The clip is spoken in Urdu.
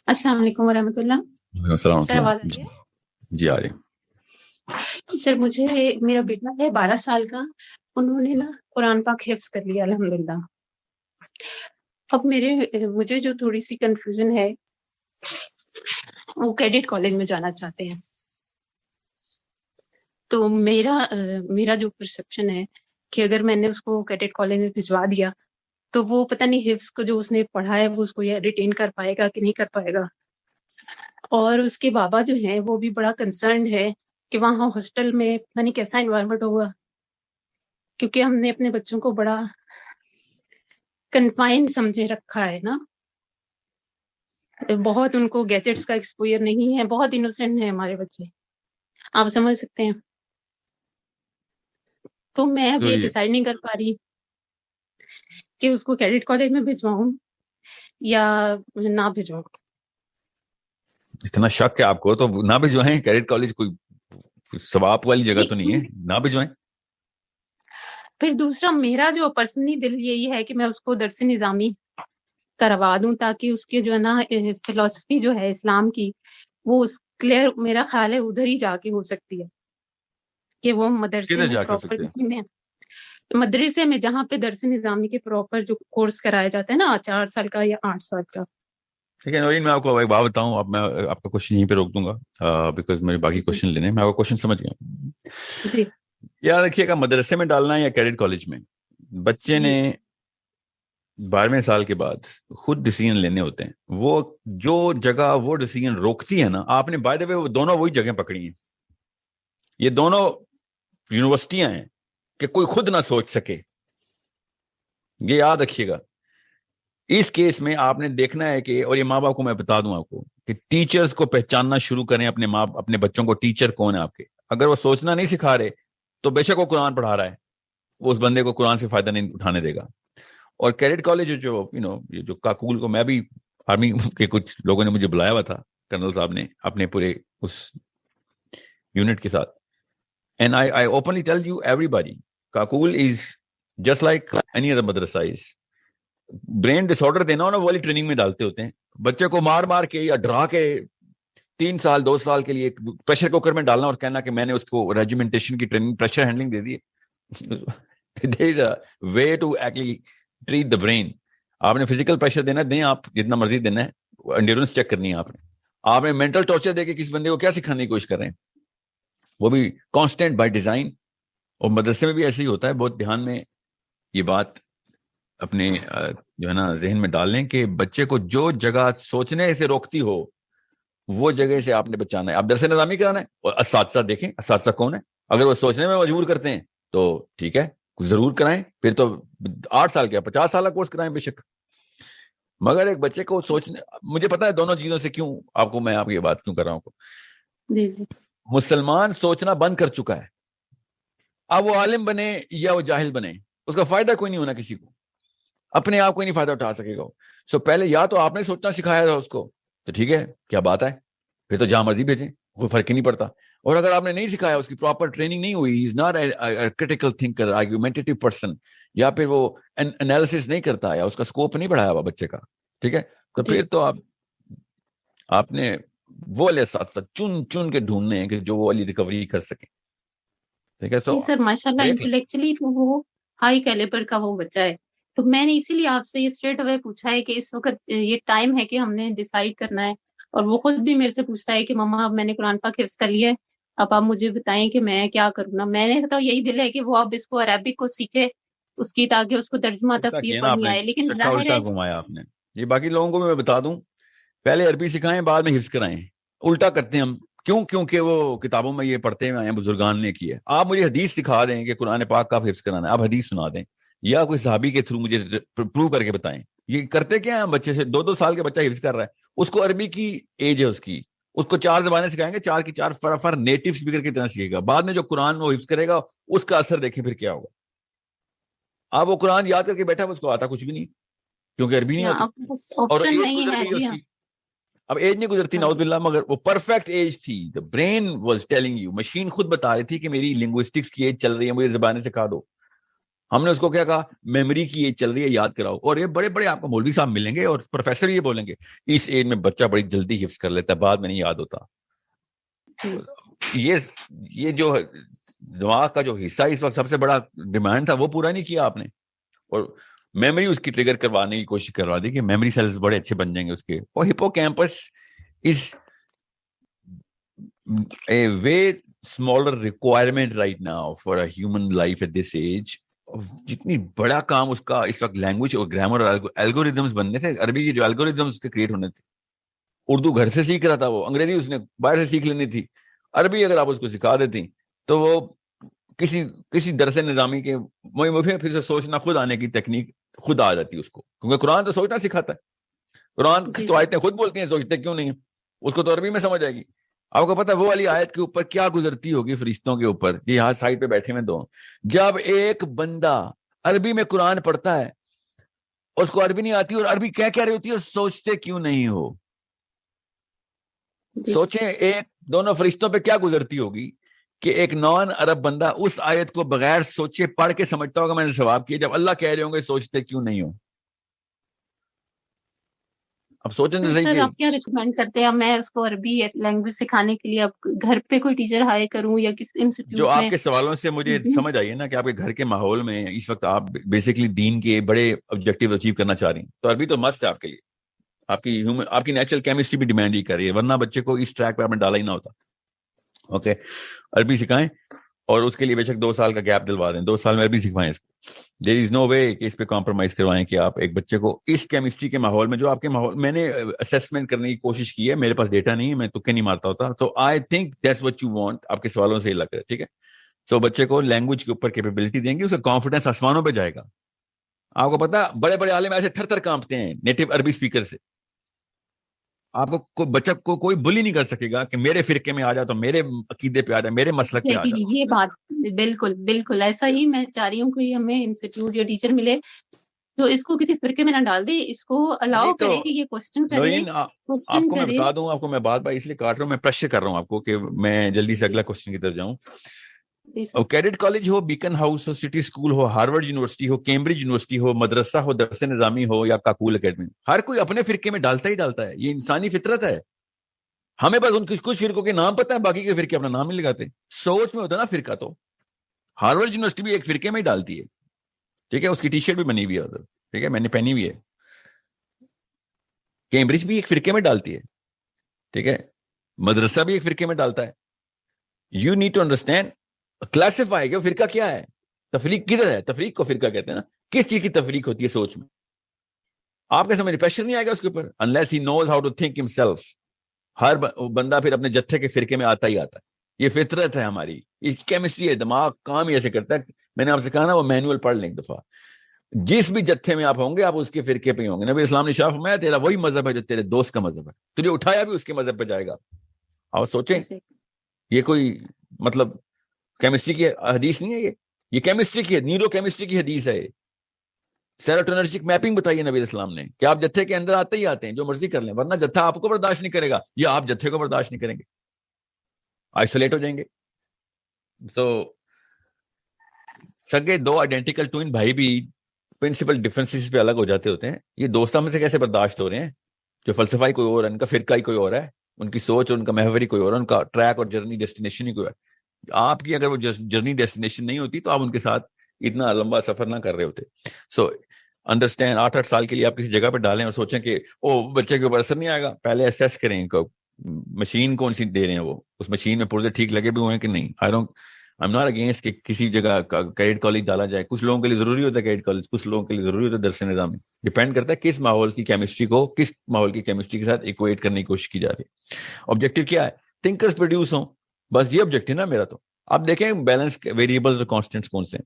السلام علیکم ورحمۃ اللہ. السلام سر آواز علیکم. آ رہی ہے؟ جی آ رہی. سر مجھے میرا بیٹا ہے 12 سال کا، انہوں نے نا قرآن پاک حفظ کر لیا الحمدللہ. اب مجھے جو تھوڑی سی کنفیوژن ہے، وہ کیڈٹ کالج میں جانا چاہتے ہیں. تو میرا جو پرسپشن ہے کہ اگر میں نے اس کو کیڈٹ کالج میں بھجوا دیا تو وہ پتہ نہیں حفظ کو جو اس نے پڑھا ہے وہ اس کو یا ریٹین کر پائے گا کہ نہیں کر پائے گا. اور اس کے بابا جو ہیں وہ بھی بڑا کنسرنڈ ہے کہ وہاں ہاسٹل میں پتہ نہیں کیسا انوائرمنٹ ہوگا، کیونکہ ہم نے اپنے بچوں کو بڑا کنفائن سمجھے رکھا ہے نا. بہت ان کو گیجٹس کا ایکسپوئر نہیں ہے، بہت انوسینٹ ہیں ہمارے بچے، آپ سمجھ سکتے ہیں. تو میں اب تو یہ یہ ڈیسائیڈ نہیں کر پا رہی کہ اس کو کیڈٹ کالج میں بھجواؤں یا نہ بھجواؤں. اتنا شک ہے آپ کو تو نہ بھجوائیں. کیڈٹ کالج کوئی ثواب والی جگہ تو نہیں ہے، نہ بھجوائیں. پھر دوسرا میرا جو پرسنلی دل یہی ہے کہ میں اس کو درس نظامی کروا دوں تاکہ اس کی جو ہے نا فلسفی جو ہے اسلام کی وہ کلیئر، میرا خیال ہے ادھر ہی جا کے ہو سکتی ہے کہ وہ مدرسے کدھر میں جا کے ہو پراپر سکتے ہیں؟ کسی میں مدرسے میں جہاں پہ درس نظامی کے پراپر جو کورس کرایا جاتا ہے نا 4 سال کا یا 8 سال کا. ٹھیک ہے نورین، میں آپ کو ایک بات بتاؤں. اب میں آپ کا کوشچن یہیں پہ روک دوں گا بیکاز میرے باقی کوشچن لینے. میں آپ کا کوشچن سمجھ گیا. جی یاد رکھیے گا، مدرسے میں ڈالنا ہے یا کیڈٹ کالج میں، بچے جی نے 12ویں سال کے بعد خود ڈیسیژن لینے ہوتے ہیں. وہ جو جگہ وہ ڈیسیژن روکتی ہے نا، آپ نے بائی دا وے وہ دونوں وہی جگہیں پکڑی ہیں. یہ دونوں یونیورسٹیاں ہیں کہ کوئی خود نہ سوچ سکے. یہ یاد رکھیے گا. اس کیس میں آپ نے دیکھنا ہے کہ، اور یہ ماں باپ کو میں بتا دوں آپ کو، کہ ٹیچرز کو پہچاننا شروع کریں اپنے بچوں کو. ٹیچر کون ہے آپ کے؟ اگر وہ سوچنا نہیں سکھا رہے تو بے شک وہ قرآن پڑھا رہا ہے، وہ اس بندے کو قرآن سے فائدہ نہیں اٹھانے دے گا. اور کیڈٹ کالج یہ جو کاکول کو، میں بھی آرمی کے کچھ لوگوں نے مجھے بلایا ہوا تھا، کرنل صاحب نے اپنے پورے اس یونٹ کے ساتھ. And I openly tell you everybody, Kakul is just like any other madrasa is. Brain disorder دینا ہو نا، وہ والی ٹریننگ میں ڈالتے ہوتے ہیں بچے کو، مار مار کے یا ڈرا کے 3 سال 2 سال کے لیے پریشر کوکر میں ڈالنا اور کہنا کہ میں نے اس کو ریجیمنٹیشن کی training, pressure handling they the. There is a way to actually treat the brain. آپ نے فزیکل پریشر دینا، دیں آپ جتنا مرضی دینا ہے، انڈیورنس چیک کرنی ہے آپ نے مینٹل ٹارچر دے کے کسی بندے کو کیا سکھانے کی کوشش کر رہے ہیں، وہ بھی کانسٹینٹ بائی ڈیزائن. اور مدرسے میں بھی ایسے ہی ہوتا ہے. بہت دھیان میں یہ بات اپنے جو ہے نا ذہن میں ڈال لیں کہ بچے کو جو جگہ سوچنے سے روکتی ہو وہ جگہ سے آپ نے بچانا ہے. آپ درس نظامی کرانا ہے، اور اساتذہ دیکھیں اساتذہ کون ہے. اگر وہ سوچنے میں مجبور کرتے ہیں تو ٹھیک ہے، ضرور کرائیں. پھر تو 8 سال کا 50 سال کا کورس کرائیں بے شک. مگر ایک بچے کو سوچنے، مجھے پتا ہے دونوں چیزوں سے کیوں آپ کو میں آپ یہ بات کیوں کر رہا ہوں. جی جی مسلمان سوچنا بند کر چکا ہے. اب وہ عالم بنے یا وہ جاہل بنے، اس کا فائدہ کوئی نہیں ہونا کسی کو، اپنے آپ کو نہیں فائدہ اٹھا سکے گا. سو پہلے یا تو آپ نے سوچنا سکھایا تھا اس کو تو ٹھیک ہے، کیا بات ہے، پھر تو جہاں مرضی بھیجیں، کوئی فرق ہی نہیں پڑتا. اور اگر آپ نے نہیں سکھایا، اس کی پراپر ٹریننگ نہیں ہوئی، is not a critical thinker, argumentative person, یا پھر وہ انالیسس نہیں کرتا، یا اس کا اسکوپ نہیں بڑھایا ہوا بچے کا، ٹھیک ہے، تو جی. پھر تو آپ نے وہ والے ساتھ ساتھ چن کے ڈھونڈنے ہیں کہ جو وہ والی ریکوری کر سکیں. ٹھیک ہے، سو سر ماشاء اللہ دیکھ لیں. انٹلیکچولی وہ ہائی کیلیبر کا وہ بچہ ہے. تو میں نے اسی لیے آپ سے یہ اسٹریٹ اوے پوچھا ہے کہ اس وقت یہ ٹائم ہے کہ ہم نے ڈیسائیڈ کرنا ہے. اور وہ خود بھی میرے سے پوچھتا ہے کہ مما اب میں نے قرآن پاک حفظ کر لیا ہے، اب آپ مجھے بتائیں کہ میں کیا کروں نا. میں نے کہا یہی دل ہے کہ وہ اب اس کو عربک کو سیکھے اس کی، تاکہ اس کو ترجمہ الٹا تفسیر کیا نا آپ پڑھنی نے، آئے. لیکن چکا ظاہر الٹا ہے گھمایا آپ نے. یہ باقی لوگوں کو بھی میں بتا دوں، پہلے عربی سکھائیں بعد میں حفظ کرائیں. الٹا کرتے ہیں ہم. کیوں؟ کیونکہ وہ کتابوں میں یہ پڑھتے ہوئے آئے ہیں، بزرگان نے کی ہے. آپ مجھے حدیث سکھا دیں کہ قرآن پاک کا حفظ کرانا ہے، آپ حدیث سنا دیں، یا کوئی صحابی کے تھرو مجھے پروو کر کے بتائیں. یہ کرتے کیا ہیں بچے سے؟ 2 سال کے بچہ حفظ کر رہا ہے، اس کو عربی کی ایج ہے اس کو 4 زبانیں سکھائیں گے، 4 کی 4 فر نیٹو اسپیکر کی طرح سیکھے گا. بعد میں جو قرآن وہ حفظ کرے گا اس کا اثر دیکھیں پھر کیا ہوگا. آپ وہ قرآن یاد کر کے بیٹھا، اس کو آتا کچھ بھی نہیں کیونکہ عربی نہیں آتی، اب بس اور آپشن ایج نہیں گزر ہے گئی جی. اس کی. اب ایج نہیں گزرتی نعوذ باللہ، مگر وہ پرفیکٹ ایج تھی. The brain was telling you, machine خود بتا رہی تھی کہ میری لنگوسٹکس کی ایج چل رہی ہے، مجھے زبانیں سکھا دو. ہم نے اس کو کیا کہا, میموری کی یہ چل رہی ہے, یاد کراؤ. اور یہ بڑے بڑے آپ کو مولوی صاحب ملیں گے اور پروفیسر یہ بولیں گے اس ایج میں بچہ بڑی جلدی حفظ کر لیتا ہے, بعد میں نہیں یاد ہوتا. یہ جو دماغ کا جو حصہ اس وقت سب سے بڑا ڈیمانڈ تھا وہ پورا نہیں کیا آپ نے, اور میموری اس کی ٹریگر کروانے کی کوشش کروا دی کہ میموری سیلز بڑے اچھے بن جائیں گے اس کے. اور hippocampus is a way smaller requirement right now for a human life at this age. جتنی بڑا کام اس کا اس وقت لینگویج اور گرامر اور الگوریزمس بننے تھے, عربی کی جو الگوریزمس کے کریٹ ہونے تھے. اردو گھر سے سیکھ رہا تھا وہ, انگریزی اس نے باہر سے سیکھ لینی تھی, عربی اگر آپ اس کو سکھا دیتی تو وہ کسی درس نظامی کے پھر سے سوچنا خود آنے کی تکنیک خود آ جاتی اس کو, کیونکہ قرآن تو سوچنا سکھاتا ہے. قرآن تو آیتیں خود بولتی ہیں سوچتے کیوں نہیں, اس کو تو عربی میں سمجھ آئے گی. آپ کو پتا وہ والی آیت کے اوپر کیا گزرتی ہوگی فرشتوں کے اوپر, یہ یہاں سائڈ پہ بیٹھے میں دو, جب ایک بندہ عربی میں قرآن پڑھتا ہے اس کو عربی نہیں آتی اور عربی کہہ رہی ہوتی ہے, سوچتے کیوں نہیں ہو. سوچیں ایک دونوں فرشتوں پہ کیا گزرتی ہوگی کہ ایک نان عرب بندہ اس آیت کو بغیر سوچے پڑھ کے سمجھتا ہوگا میں نے ثواب کیا, جب اللہ کہہ رہے ہوں گے سوچتے کیوں نہیں ہو. اب سوچیں تو سر صحیح, آپ کیا ریکمینڈ کرتے ہیں, میں اس کو عربی لینگویج سکھانے کے لیے اب گھر پہ کوئی ٹیچر ہائر کروں یا کس جو انسٹیٹیوٹ آپ میں؟ کے سوالوں سے مجھے سمجھ آئی ہے نا کہ آپ کے گھر کے ماحول میں اس وقت آپ بیسکلی دین کے بڑے آبجیکٹیو اچیو کرنا چاہ رہی ہیں, تو عربی تو مسٹ ہے آپ کے لیے. آپ کی نیچرل کیمسٹری بھی ڈیمانڈ ہی کر رہی ہے, ورنہ بچے کو اس ٹریک پہ آپ نے ڈالا ہی نہ ہوتا. اوکے, عربی سکھائیں اور اس کے لیے بے شک 2 سال کا گیپ دلوا دیں, 2 سال میں عربی سکھوائیں اس کو. دیر از نو وے کہ اس پہ کمپرومائز کروائیں کہ آپ ایک بچے کو اس کیمسٹری کے ماحول میں, جو آپ کے ماحول, میں نے اسیسمنٹ کرنے کی کوشش کی ہے, میرے پاس ڈیٹا نہیں ہے, میں تکے نہیں مارتا ہوتا, تو I think that's what you want. آپ کے سوالوں سے ہی لگ رہا ہے, ٹھیک ہے. سو بچے کو لینگویج کے اوپر کیپیبلٹی دیں گے, اس کا کانفیڈنس آسمانوں پہ جائے گا. آپ کو پتا بڑے بڑے عالم ایسے تھر تھر کانپتے ہیں نیٹو عربی اسپیکر سے. آپ کو بچہ کو کوئی بلی نہیں کر سکے گا کہ میرے فرقے میں آ جا, تو میرے عقیدے پہ آ جا, میرے مسلک پہ آ جا. یہ بات بالکل بالکل ایسا ہی میں چاہ رہی ہوں کہ ہمیں انسٹیٹیوٹ یا ٹیچر ملے تو اس کو کسی فرقے میں نہ ڈال دے, اس کو الاؤ کرے کہ یہ کوسچن کرے. آپ کو میں بتا دوں, آپ کو میں بات اس لیے کاٹ رہا ہوں, میں پریشر کر رہا ہوں آپ کو کہ میں جلدی سے اگلا کوسچن کی طرف جاؤں. کیڈٹ کالج ہو, بیکن ہاؤس ہو, سٹی اسکول ہو, ہارورڈ یونیورسٹی ہو, کیمبرج یونیورسٹی ہو, مدرسہ ہو, درس نظامی ہو یا کاکول اکیڈمی, ہر کوئی اپنے فرقے میں ڈالتا ہی ڈالتا ہے. یہ انسانی فطرت ہے. ہمیں بس ان کچھ فرقوں کے نام پتہ ہے, باقی کے فرقے اپنا نام نہیں لگاتے. سوچ میں ہوتا نا فرقہ, تو ہارورڈ یونیورسٹی بھی ایک فرقے میں ہی ڈالتی ہے, ٹھیک ہے, اس کی ٹی شرٹ بھی بنی ہوئی ہے ادھر, ٹھیک ہے, میں نے پہنی ہوئی ہے. کیمبرج بھی ایک فرقے میں ڈالتی ہے, ٹھیک ہے, مدرسہ بھی ایک فرقے میں ڈالتا ہے. You need to understand, classify کہ فرقہ کیا ہے, تفریق کدھر ہے. تفریق کو فرقہ کہتے ہیں نا, کس چیز کی تفریق ہوتی ہے سوچ میں. آپ کے سمجھ پریشر نہیں آئے گا اس کے اوپر unless he knows how to think himself. ہر بندہ پھر اپنے جتھے کے فرقے میں آتا ہی آتا ہے. یہ فطرت ہے ہماری, یہ کیمسٹری ہے, دماغ کام ہی ایسے کرتا ہے. میں نے آپ سے کہا نا وہ مینول پڑھ لیں ایک دفعہ, جس بھی جتھے میں آپ ہوں گے آپ اس کے فرقے پہ ہوں گے. نبی اسلام نے شاف فرمایا تیرا وہی مذہب ہے جو تیرے دوست کا مذہب ہے, تجھے اٹھایا بھی اس کے مذہب پہ جائے گا. آپ سوچیں, یہ کوئی مطلب کیمسٹری کی حدیث نہیں ہے, یہ کیمسٹری کی, نیورو کیمسٹری کی حدیث ہے. سیروٹونرجک میپنگ بتائیے نبی اسلام نے کہ آپ جتھے کے اندر آتے ہی آتے ہیں, جو مرضی کر لیں, ورنہ جتھا آپ کو برداشت نہیں کرے گا یا آپ جتھے کو برداشت نہیں کریں گے, آئسولیٹ ہو جائیں گے. تو سگے دو آئیڈینٹیکل ٹوئن بھائی بھی پرنسپل ڈفرینسز پہ الگ ہو جاتے ہوتے ہیں. یہ دوستوں میں سے کیسے برداشت ہو رہے ہیں جو فلسفہ ہی کوئی اور ہے, ان کا فرقہ ہی کوئی اور ہے, ان کی سوچ اور ان کا محور ہی کوئی اور ہے, ان کا ٹریک اور جرنی ڈیسٹینیشن ہی کوئی ہے. آپ کی اگر وہ جرنی ڈیسٹینیشن نہیں ہوتی تو آپ ان کے ساتھ اتنا لمبا سفر نہ کر رہے ہوتے. سو انڈرسٹینڈ, 8 سال کے لیے آپ کسی جگہ پہ ڈالیں اور سوچیں کہ او بچے کے اوپر اثر نہیں آئے گا. پہلے اسیس کریں مشین کون سی دے رہے ہیں, وہ اس مشین میں پرزے ٹھیک لگے بھی ہوئے ہیں کہ نہیں. I'm not against کہ کسی جگہ کیڈٹ کالج ڈالا جائے. کچھ لوگوں کے لیے ضروری ہوتا ہے کیڈٹ کالج, کچھ لوگوں کے لیے ضروری ہوتا ہے درس نظامی. ڈیپینڈ کرتا ہے کس ماحول کی کیمسٹری کو کس ماحول کی کیمسٹری کے ساتھ ایکویٹ کرنے کی کوشش کی جا رہی ہے. آبجیکٹو کیا ہے, تھنکرز پروڈیوس ہوں, بس یہ آبجیکٹو ہے نا میرا. تو آپ دیکھیں بیلنس ویریبلز اور کانسٹنٹس کون سے ہیں.